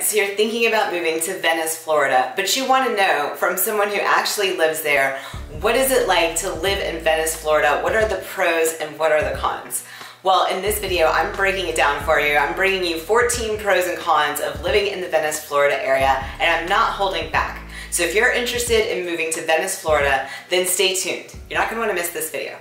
so you're thinking about moving to Venice, Florida, but you want to know from someone who actually lives there, what is it like to live in Venice, Florida? What are the pros and what are the cons? Well, in this video, I'm breaking it down for you. I'm bringing you 14 pros and cons of living in the Venice, Florida area, and I'm not holding back. So if you're interested in moving to Venice, Florida, then stay tuned. You're not going to want to miss this video.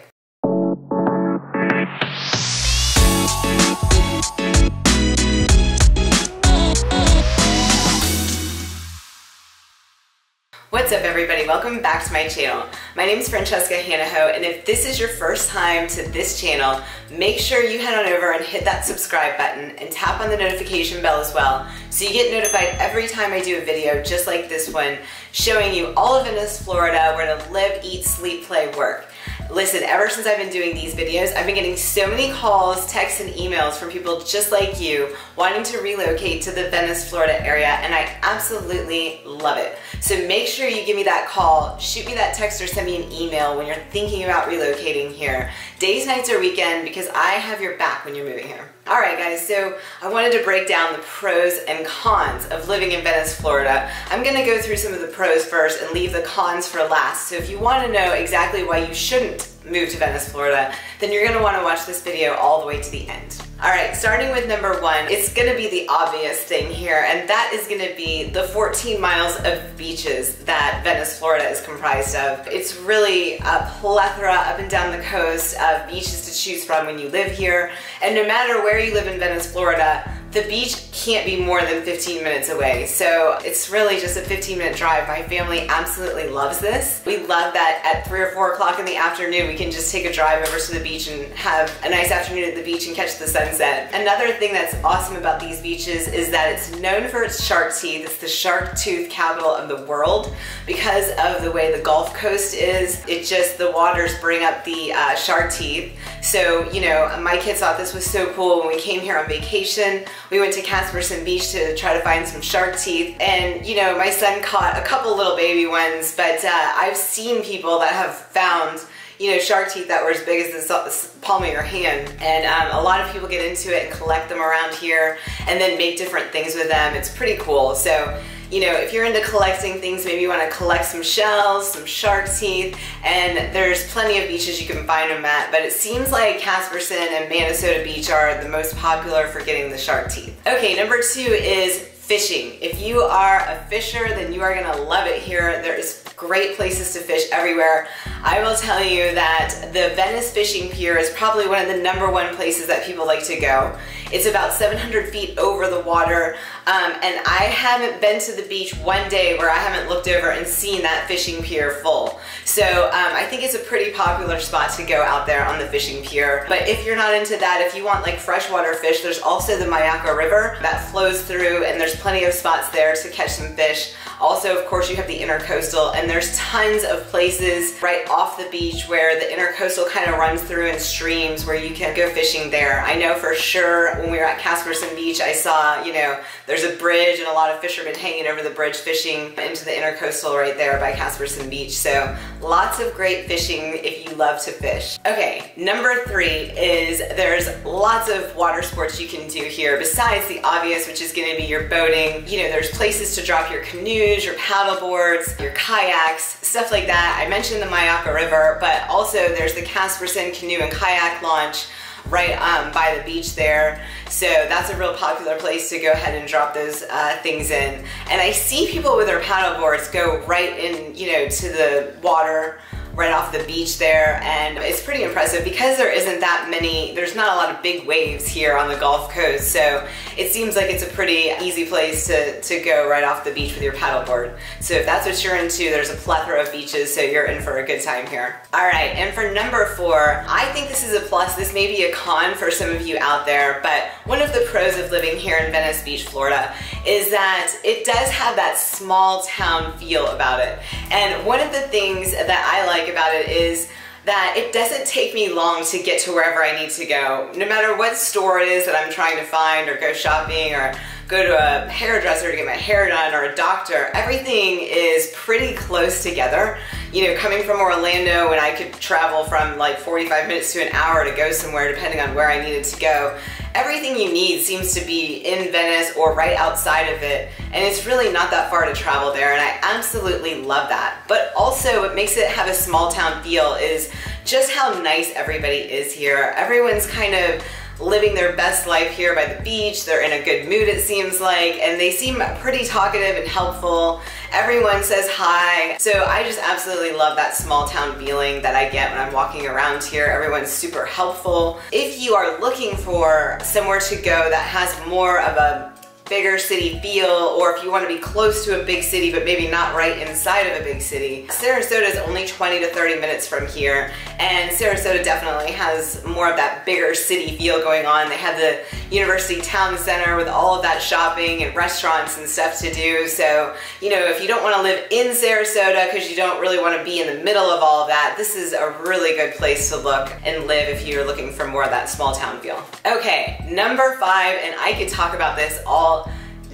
What's up everybody, welcome back to my channel. My name is Franchesca Hanahoe, and if this is your first time to this channel, make sure you head on over and hit that subscribe button and tap on the notification bell as well so you get notified every time I do a video just like this one, showing you all of Venice, Florida, where to live, eat, sleep, play, work. Listen, ever since I've been doing these videos, I've been getting so many calls, texts, and emails from people just like you wanting to relocate to the Venice, Florida area, and I absolutely love it. So make sure you give me that call, shoot me that text, or send me an email when you're thinking about relocating here. Days, nights, or weekend, because I have your back when you're moving here. Alright guys, so I wanted to break down the pros and cons of living in Venice, Florida. I'm going to go through some of the pros first and leave the cons for last. So if you want to know exactly why you shouldn't move to Venice, Florida, then you're going to want to watch this video all the way to the end. Alright, starting with number one, it's going to be the obvious thing here, and that is going to be the 14 miles of beaches that Venice, Florida is comprised of. It's really a plethora up and down the coast of beaches to choose from when you live here, and no matter where you live in Venice, Florida, the beach can't be more than 15 minutes away, so it's really just a 15-minute drive. My family absolutely loves this. We love that at 3 or 4 o'clock in the afternoon we can just take a drive over to the beach and have a nice afternoon at the beach and catch the sunset. Another thing that's awesome about these beaches is that it's known for its shark teeth. It's the shark tooth capital of the world because of the way the Gulf Coast is. The waters bring up the shark teeth. So, you know, my kids thought this was so cool when we came here on vacation. We went to Casperson Beach to try to find some shark teeth, and you know, my son caught a couple little baby ones, but I've seen people that have found, you know, shark teeth that were as big as the palm of your hand, and a lot of people get into it and collect them around here and then make different things with them. It's pretty cool. So, you know, if you're into collecting things, maybe you want to collect some shells, some shark teeth, and there's plenty of beaches you can find them at, but it seems like Casperson and Minnesota Beach are the most popular for getting the shark teeth. Okay, number two is fishing. If you are a fisher, then you are gonna love it here. There's great places to fish everywhere. I will tell you that the Venice Fishing Pier is probably one of the #1 places that people like to go. It's about 700 feet over the water, and I haven't been to the beach one day where I haven't looked over and seen that fishing pier full. So I think it's a pretty popular spot to go out there on the fishing pier. But if you're not into that, if you want like freshwater fish, there's also the Hanahoe River that flows through, and there's plenty of spots there to catch some fish. Also, of course, you have the intercoastal, and there's tons of places right off the beach where the intercoastal kind of runs through in streams where you can go fishing there. I know for sure when we were at Casperson Beach, I saw, you know, there's a bridge and a lot of fishermen hanging over the bridge fishing into the intercoastal right there by Casperson Beach. So lots of great fishing if you love to fish. Okay, number three is there's lots of water sports you can do here besides the obvious, which is going to be your boating. You know, there's places to drop your canoes, your paddle boards, your kayaks, stuff like that. I mentioned the Hanahoe River, but also there's the Casperson Canoe and Kayak Launch right by the beach there. So that's a real popular place to go ahead and drop those things in. And I see people with their paddle boards go right in, you know, to the water right off the beach there, and it's pretty impressive because there isn't that many, there's not a lot of big waves here on the Gulf Coast, so it seems like it's a pretty easy place to go right off the beach with your paddleboard. So if that's what you're into, there's a plethora of beaches, so you're in for a good time here. Alright, and for number four, I think this is a plus, this may be a con for some of you out there, but one of the pros of living here in Venice Beach, Florida, is that it does have that small town feel about it. And one of the things that I like about it is that it doesn't take me long to get to wherever I need to go. No matter what store it is that I'm trying to find or go shopping or go to a hairdresser to get my hair done or a doctor, everything is pretty close together. you know, coming from Orlando when I could travel from like 45 minutes to an hour to go somewhere depending on where I needed to go. Everything you need seems to be in Venice or right outside of it, and it's really not that far to travel there, and I absolutely love that. But also what makes it have a small town feel is just how nice everybody is here. Everyone's kind of living their best life here by the beach. They're in a good mood, it seems like, and they seem pretty talkative and helpful. Everyone says hi. So I just absolutely love that small town feeling that I get when I'm walking around here. Everyone's super helpful. If you are looking for somewhere to go that has more of a bigger city feel, or if you want to be close to a big city but maybe not right inside of a big city, Sarasota is only 20 to 30 minutes from here, and Sarasota definitely has more of that bigger city feel going on. They have the University Town Center with all of that shopping and restaurants and stuff to do. So, you know, if you don't want to live in Sarasota because you don't really want to be in the middle of all of that, this is a really good place to look and live if you're looking for more of that small town feel. Okay, number 5, and I could talk about this all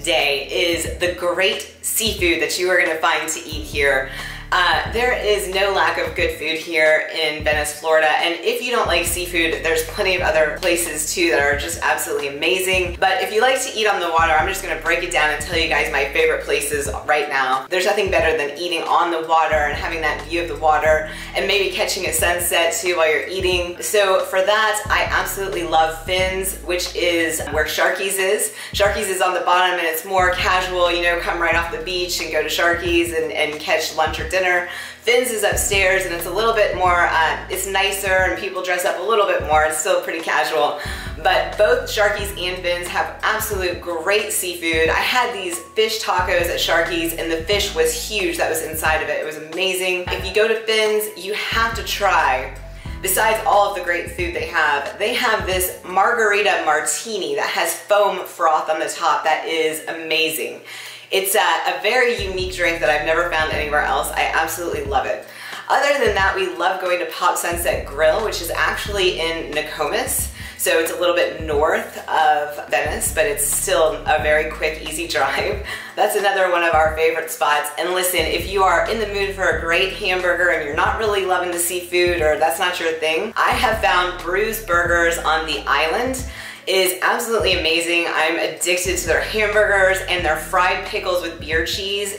day, is the great seafood that you are going to find to eat here. There is no lack of good food here in Venice, Florida, and if you don't like seafood, there's plenty of other places too that are just absolutely amazing. But if you like to eat on the water, I'm just going to break it down and tell you guys my favorite places right now. There's nothing better than eating on the water and having that view of the water and maybe catching a sunset too while you're eating. So for that, I absolutely love Finn's, which is where Sharky's is. Sharky's is on the bottom and it's more casual, you know, come right off the beach and go to Sharky's and catch lunch or dinner. Finn's is upstairs and it's a little bit more, it's nicer and people dress up a little bit more. It's still pretty casual. But both Sharky's and Finn's have absolute great seafood. I had these fish tacos at Sharky's and the fish was huge that was inside of it. It was amazing. If you go to Finn's, you have to try, besides all of the great food they have this margarita martini that has foam froth on the top that is amazing. It's a very unique drink that I've never found anywhere else. I absolutely love it. Other than that, we love going to Pop Sunset Grill, which is actually in Nokomis. So it's a little bit north of Venice, but it's still a very quick, easy drive. That's another one of our favorite spots. And listen, if you are in the mood for a great hamburger and you're not really loving the seafood or that's not your thing, I have found Bruised Burgers on the island. Is absolutely amazing. I'm addicted to their hamburgers, and their fried pickles with beer cheese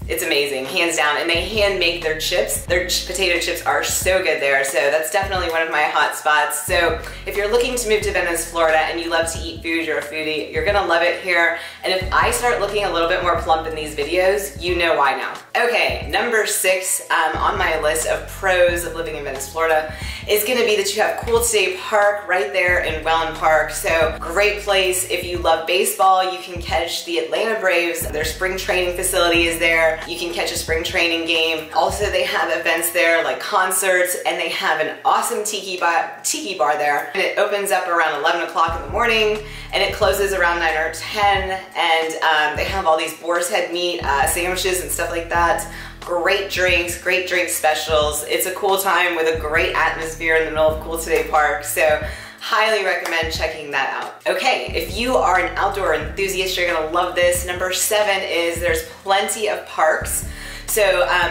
it's amazing, hands down. And they hand make their chips. Their potato chips are so good there, so that's definitely one of my hot spots. So if you're looking to move to Venice, Florida, and you love to eat food, you're a foodie, you're gonna love it here. And if I start looking a little bit more plump in these videos, you know why now. Okay, number 6 on my list of pros of living in Venice, Florida is gonna be that you have Cool Today Park right there in Welland Park. So great place. If you love baseball, you can catch the Atlanta Braves. Their spring training facility is there. You can catch a spring training game. Also, they have events there like concerts, and they have an awesome tiki bar there. And it opens up around 11 o'clock in the morning and it closes around 9 or 10. And they have all these boar's head meat sandwiches and stuff like that. Great drinks, great drink specials. It's a cool time with a great atmosphere in the middle of Cool Today Park. So highly recommend checking that out. Okay, if you are an outdoor enthusiast, you're gonna love this. Number 7 is there's plenty of parks. So,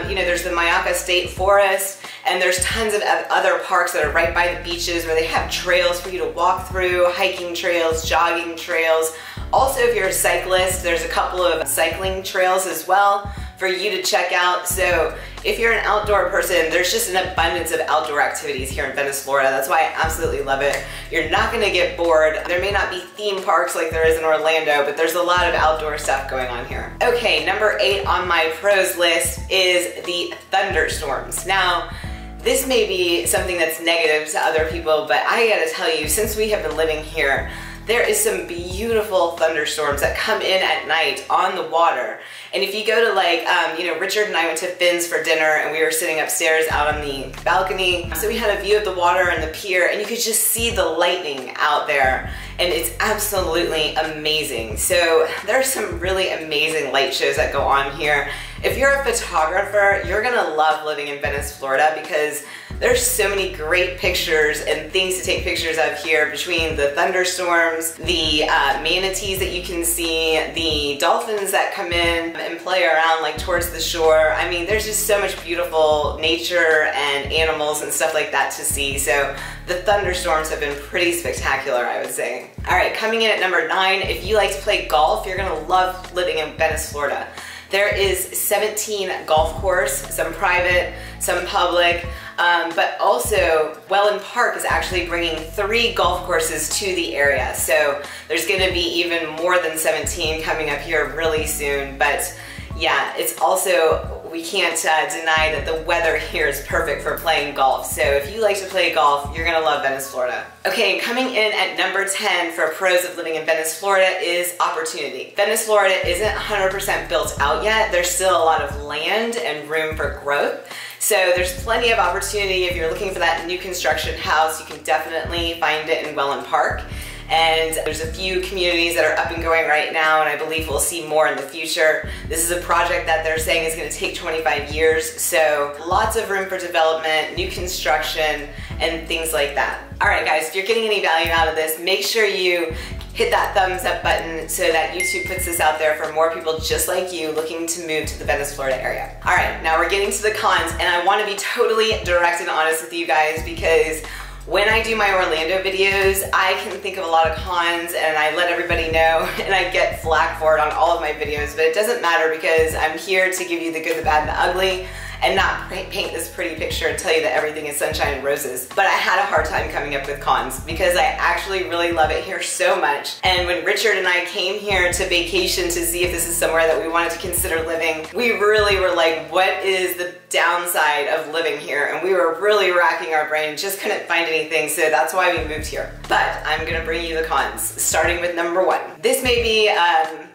you know, there's the Myakka State Forest, and there's tons of other parks that are right by the beaches where they have trails for you to walk through, hiking trails, jogging trails. Also, if you're a cyclist, there's a couple of cycling trails as well for you to check out. So if you're an outdoor person, there's just an abundance of outdoor activities here in Venice, Florida. That's why I absolutely love it. You're not gonna get bored. There may not be theme parks like there is in Orlando, but there's a lot of outdoor stuff going on here. Okay, number 8 on my pros list is the thunderstorms. Now, this may be something that's negative to other people, but I gotta tell you, since we have been living here, there is some beautiful thunderstorms that come in at night on the water. And if you go to like, you know, Richard and I went to Finn's for dinner and we were sitting upstairs out on the balcony. So we had a view of the water and the pier and you could just see the lightning out there. And it's absolutely amazing. So there's some really amazing light shows that go on here. If you're a photographer, you're gonna love living in Venice, Florida because There's so many great pictures and things to take pictures of here between the thunderstorms, the manatees that you can see, the dolphins that come in and play around like towards the shore. I mean, there's just so much beautiful nature and animals and stuff like that to see. So the thunderstorms have been pretty spectacular, I would say. All right, coming in at number 9, if you like to play golf, you're gonna love living in Venice, Florida. There is 17 golf courses, some private, some public, but also Welland Park is actually bringing 3 golf courses to the area. So there's gonna be even more than 17 coming up here really soon. But yeah, it's also, we can't deny that the weather here is perfect for playing golf. So if you like to play golf, you're gonna love Venice, Florida. Okay, coming in at number 10 for pros of living in Venice, Florida is opportunity. Venice, Florida isn't 100% built out yet. There's still a lot of land and room for growth. So there's plenty of opportunity. If you're looking for that new construction house, you can definitely find it in Welland Park. And there's a few communities that are up and going right now, and I believe we'll see more in the future. This is a project that they're saying is going to take 25 years, so lots of room for development, new construction, and things like that. All right, guys, if you're getting any value out of this, make sure you hit that thumbs up button so that YouTube puts this out there for more people just like you looking to move to the Venice, Florida area. All right, now we're getting to the cons, and I want to be totally direct and honest with you guys because when I do my Orlando videos, I can think of a lot of cons and I let everybody know and I get flack for it on all of my videos, but it doesn't matter because I'm here to give you the good, the bad, and the ugly and not paint this pretty picture and tell you that everything is sunshine and roses. But I had a hard time coming up with cons because I actually really love it here so much. And when Richard and I came here to vacation to see if this is somewhere that we wanted to consider living, we really were like, what is the downside of living here? And we were really racking our brain, just couldn't find anything, so that's why we moved here. But I'm gonna bring you the cons, starting with number 1. This may be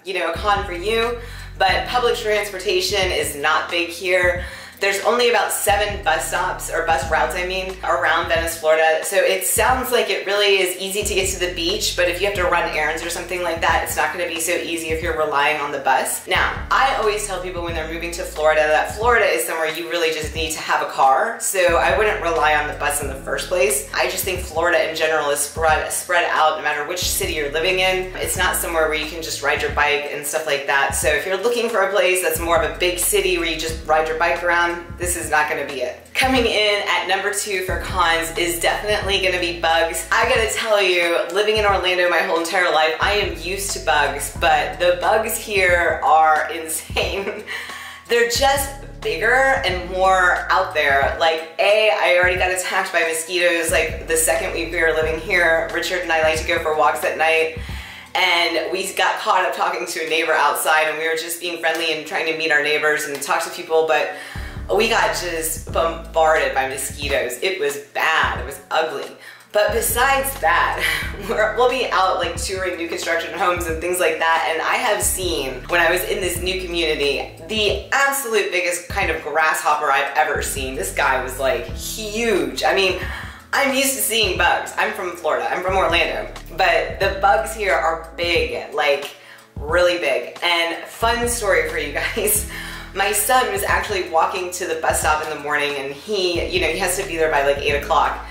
you know, a con for you, but public transportation is not big here. There's only about 7 bus stops, or bus routes I mean, around Venice, Florida. So it sounds like it really is easy to get to the beach, but if you have to run errands or something like that, it's not gonna be so easy if you're relying on the bus. Now, I always tell people when they're moving to Florida that Florida is somewhere you really just need to have a car, so I wouldn't rely on the bus in the first place. I just think Florida in general is spread out no matter which city you're living in. It's not somewhere where you can just ride your bike and stuff like that. So if you're looking for a place that's more of a big city where you just ride your bike around, this is not gonna be it. Coming in at number 2 for cons is definitely gonna be bugs. I gotta tell you, living in Orlando my whole entire life, I am used to bugs, but the bugs here are insane. They're just bigger and more out there. Like, I already got attacked by mosquitoes like the second week we were living here. Richard and I like to go for walks at night, and we got caught up talking to a neighbor outside, and we were just being friendly and trying to meet our neighbors and talk to people, but we got just bombarded by mosquitoes. It was bad, it was ugly. But besides that, we'll be out like touring new construction homes and things like that, and I have seen, when I was in this new community, the absolute biggest kind of grasshopper I've ever seen. This guy was like huge. I mean, I'm used to seeing bugs. I'm from Florida, I'm from Orlando, but the bugs here are big, like really big. And fun story for you guys. My son was actually walking to the bus stop in the morning, and he has to be there by like 8 o'clock.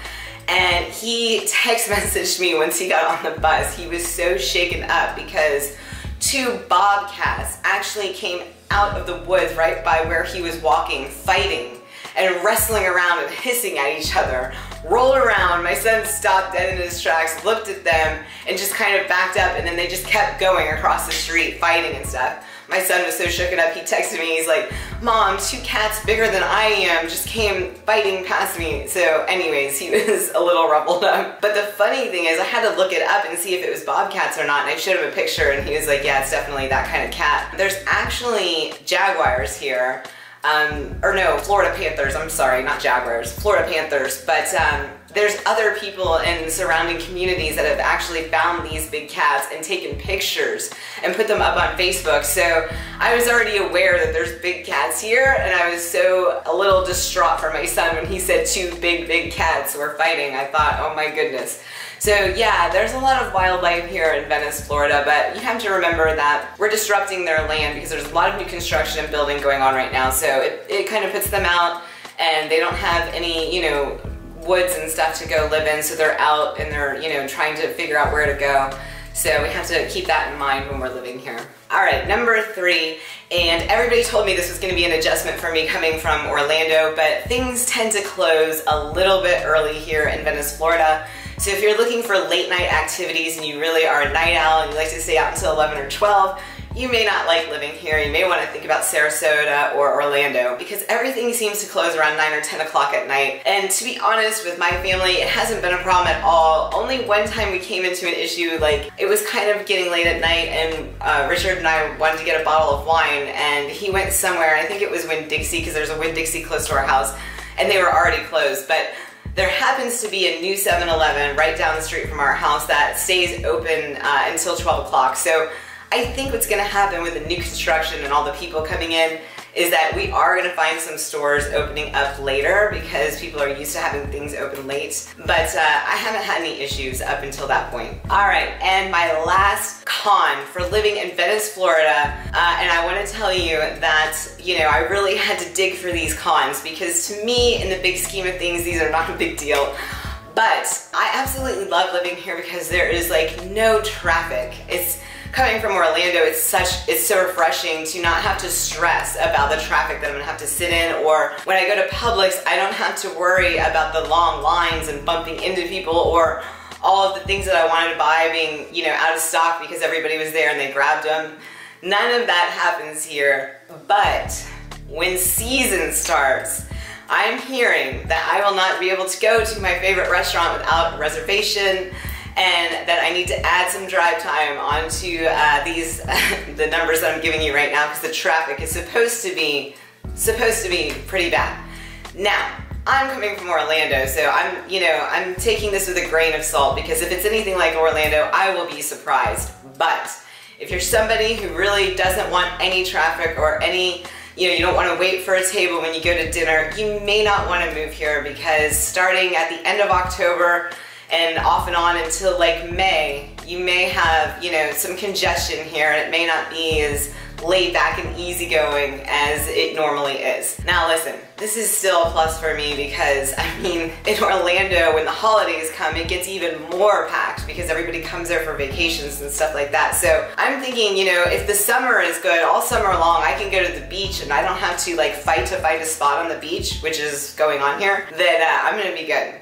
And he text messaged me once he got on the bus. He was so shaken up because 2 bobcats actually came out of the woods right by where he was walking, fighting and wrestling around and hissing at each other. Rolled around, my son stopped dead in his tracks, looked at them, and just kind of backed up, and then they just kept going across the street, fighting and stuff. My son was so shooken up, he texted me, he's like, Mom, 2 cats bigger than I am just came fighting past me. So anyways, he was a little ruffled up. But the funny thing is, I had to look it up and see if it was bobcats or not, and I showed him a picture, and he was like, yeah, it's definitely that kind of cat. There's actually jaguars here. Or no, Florida panthers, I'm sorry, not jaguars, Florida panthers, but there's other people in surrounding communities that have actually found these big cats and taken pictures and put them up on Facebook. So I was already aware that there's big cats here, and I was so a little distraught for my son when he said 2 big cats were fighting. I thought, oh my goodness. So yeah, there's a lot of wildlife here in Venice, Florida, but you have to remember that we're disrupting their land because there's a lot of new construction and building going on right now, so it kind of puts them out and they don't have any, you know, woods and stuff to go live in, so they're out and they're, you know, trying to figure out where to go. So we have to keep that in mind when we're living here. All right, number 3, and everybody told me this was gonna be an adjustment for me coming from Orlando, but things tend to close a little bit early here in Venice, Florida. So if you're looking for late night activities and you really are a night owl and you like to stay out until 11 or 12, you may not like living here. You may want to think about Sarasota or Orlando because everything seems to close around 9 or 10 o'clock at night. And to be honest, with my family, it hasn't been a problem at all. Only one time we came into an issue, like it was kind of getting late at night and Richard and I wanted to get a bottle of wine and he went somewhere, I think it was Winn-Dixie because there's a Winn-Dixie close to our house, and they were already closed. But there happens to be a new 7-Eleven right down the street from our house that stays open until 12 o'clock. So I think what's gonna happen with the new construction and all the people coming in is that we are gonna find some stores opening up later because people are used to having things open late. But I haven't had any issues up until that point. All right, and my last con for living in Venice, Florida, and I wanna tell you that, you know, I really had to dig for these cons because to me, in the big scheme of things, these are not a big deal. But I absolutely love living here because there is like no traffic. Coming from Orlando, it's so refreshing to not have to stress about the traffic that I'm gonna have to sit in, or when I go to Publix, I don't have to worry about the long lines and bumping into people or all of the things that I wanted to buy being, you know, out of stock because everybody was there and they grabbed them. None of that happens here, but when season starts, I'm hearing that I will not be able to go to my favorite restaurant without a reservation, and that I need to add some drive time onto the numbers that I'm giving you right now because the traffic is supposed to be pretty bad. Now, I'm coming from Orlando, so I'm taking this with a grain of salt because if it's anything like Orlando, I will be surprised. But if you're somebody who really doesn't want any traffic or any, you don't want to wait for a table when you go to dinner, you may not want to move here because starting at the end of October and off and on until like May, you may have, some congestion here, and it may not be as laid back and easygoing as it normally is. Now listen, this is still a plus for me because, in Orlando, when the holidays come, it gets even more packed because everybody comes there for vacations and stuff like that. So I'm thinking, if the summer is good, all summer long, I can go to the beach and I don't have to like fight to find a spot on the beach, which is going on here, then I'm gonna be good.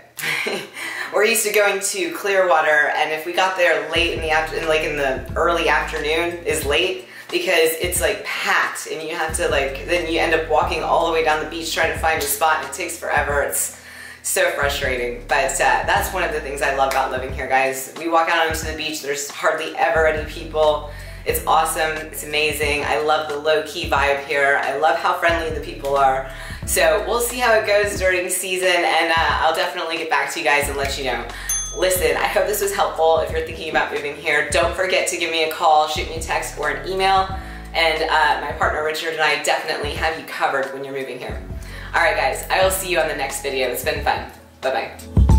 We're used to going to Clearwater, and if we got there late in the early afternoon is late because it's like packed and you have to then you end up walking all the way down the beach trying to find a spot and it takes forever. It's so frustrating, but that's one of the things I love about living here, guys. We walk out onto the beach, there's hardly ever any people. It's awesome, it's amazing. I love the low-key vibe here. I love how friendly the people are. So we'll see how it goes during season, and I'll definitely get back to you guys and let you know. Listen, I hope this was helpful if you're thinking about moving here. Don't forget to give me a call, shoot me a text, or an email, and my partner Richard and I definitely have you covered when you're moving here. All right, guys, I will see you on the next video. It's been fun. Bye-bye.